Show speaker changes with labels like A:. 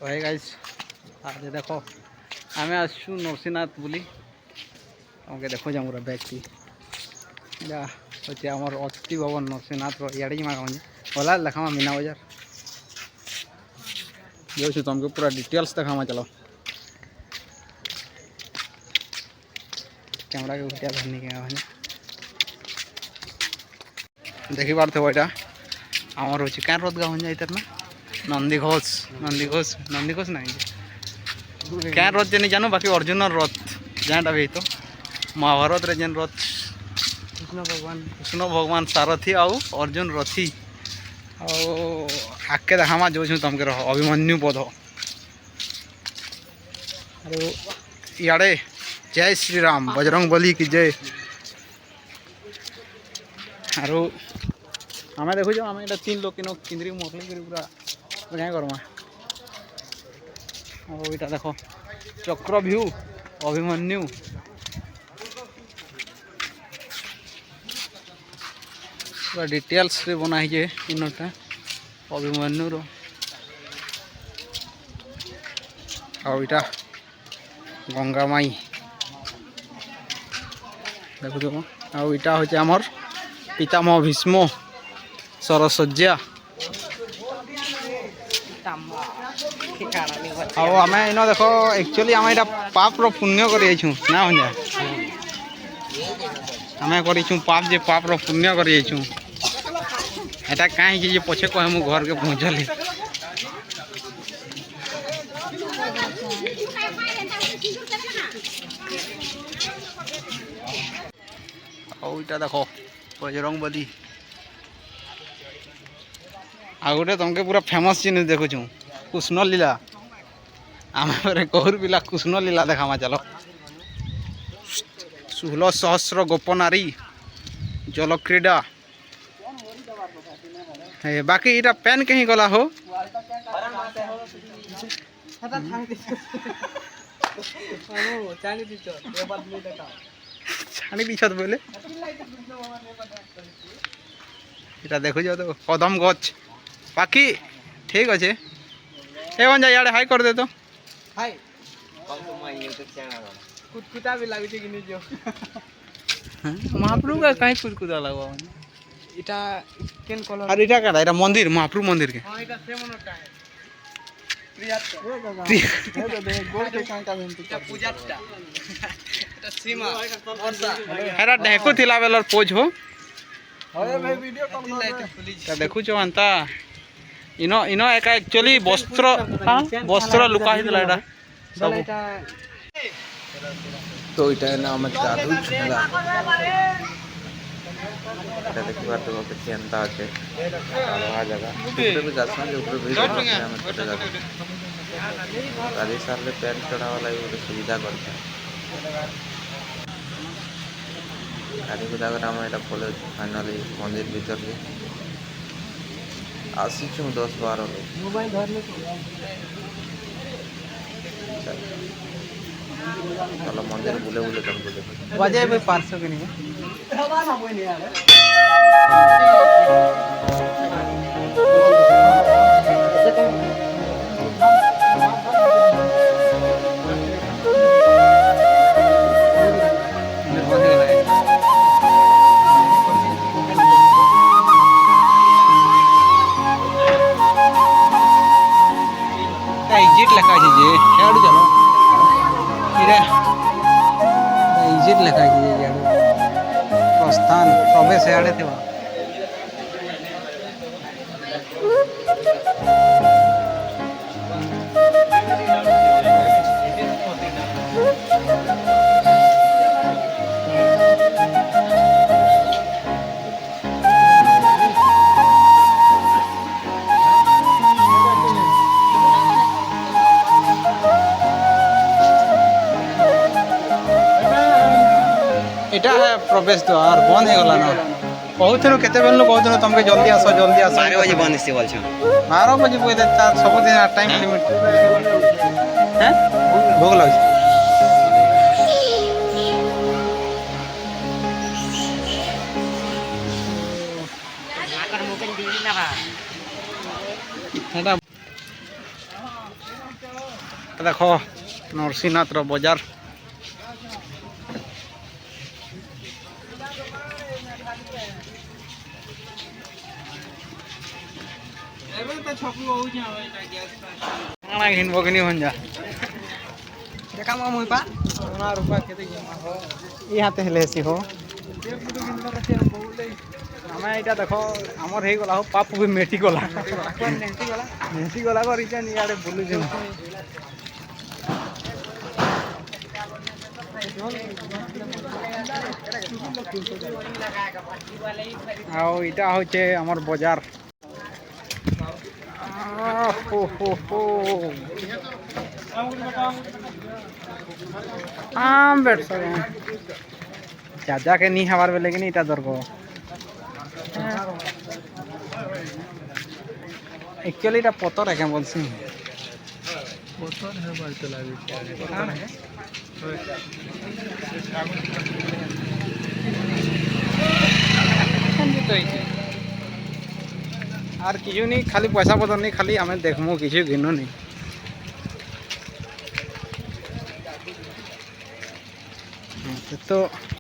A: hi guys आज देखो आमे आसु नरसिंहनाथ बुली तुमके देखो जा मोर बैगटी इला होचे हमर अतिथि भवन नरसिंहनाथ रो याडी मा ओला लखामा मीना बाजार जो छु तुमके पूरा डिटेल्स देखामा चलो कैमरा के उठा धरनी के देखि बार थे एटा हमर होचे कान रोद गावन जाइतर ना नंदी घोष नहीं क्या रथ जे नहीं जानो बाकी अर्जुन रथ जहाँ भी तो महाभारत रे जेन रथ कृष्ण भगवान सारथी आउ अर्जुन रथी आके देखामा जो तुमके रह अभिमन्यु पद इे जय श्री राम बजरंग बली की जय आरो हमें देखो जो हमें तीन लोग किनो किंद्री मोकली करी पूरा क्या करमा और इटा देखो चक्रव्यूह अभिमन्यु पूरा डिटेल्स रे बनाई जे इनटा अभिमन्यु रो और इटा गंगा माई देखो देखो और इटा होचे हमर पितामह भीष्म सरसज्जा और आम इन देखो एक्चुअली आम यहाँ पाप रो पुण्य कर ना हो आम कर पाप जे पाप रो पुण्य कर कहीं पछे कहे मु घर के पहुँचली और इटा देखो बजरंग बली आ गोटे तुमके पूरा फेमस जिन देखु कृष्ण लीला आम गौर पिला कृष्ण लीला देखामा चलो 16 सहस्र गोपनारी जल क्रीड़ा बाकी इटा पेन कहीं गला हो छाणी दीछत बोले इटा देखो जो तो कदम गच बाकी ठीक अच्छे ए जा यार हाई कर दे तो हाय कुतकुता भी लागे कि नहीं जो महाप्रभु का कहीं कुतकुता लगवा इटा केन कलर और इटा का इटा मंदिर महाप्रभु मंदिर के हां इटा से मनोटा है प्रिया दे गोल के काई का बेनती इटा पूजाटा इटा सीमा वर्षा हेरा ढेको थिला बेलर पोज हो अरे भाई वीडियो कॉल देखु जो अंता इनो इनो एका एक्चुअली वस्त्र लुका ही दिला सब तो इटा नाम जादू छला এটা দেখি বার তো के चिंता আছে आ जगह ऊपर भी जासन जो ऊपर भी हम छोटा जाते राजे सर ले पैर चढ़ा वाला ये सुविधा करता आदि को दागर हम एटा बोले फाइनली मंदिर भीतर के आसी छु 10-12 लोग मोबाइल धरने चलो मंदिर बुले बुले तुमको देखो बजे भाई 500 के नहीं एग्जिट लिखा है चलो एग्जिट लिखा है प्रस्थान प्रवेश आड़े थे इटा है प्रवेश द्वार बंद हो गला ना कहूँ केते बेलू कहूँ तुमके जल्दी आस 12 बजे बंद से बोल 12 बजे बोल सब दिन टाइम लिमिट हैं भोग लग দেখো নরসিংনাথর বজার ঘিনব কিনি হন যা দেখা মুই পা ইহাতে হেলে হেসি হো ଆମେ ଏଇଟା ଦେଖ ଆମର ହେଇଗଲା ହଉ ପାପ ବି ମେଟିଗଲା ମେଟିଗଲା କରିଛେ ଇଆଡ଼େ ବୁଲୁଛୁ ଆଉ ଏଇଟା ହଉଛେ ଆମର ବଜାର ଚାଜାକେ ନି ହେବାର ବେଲେ କି ଇଟା ଦରକ एक्चुअली এটা পতর একে বলছি পতর হেবার তো লাগে আর কিছু নেই খালি পয়সা পতর নেই খালি আমি দেখমু কিছু ঘিনু নেই তো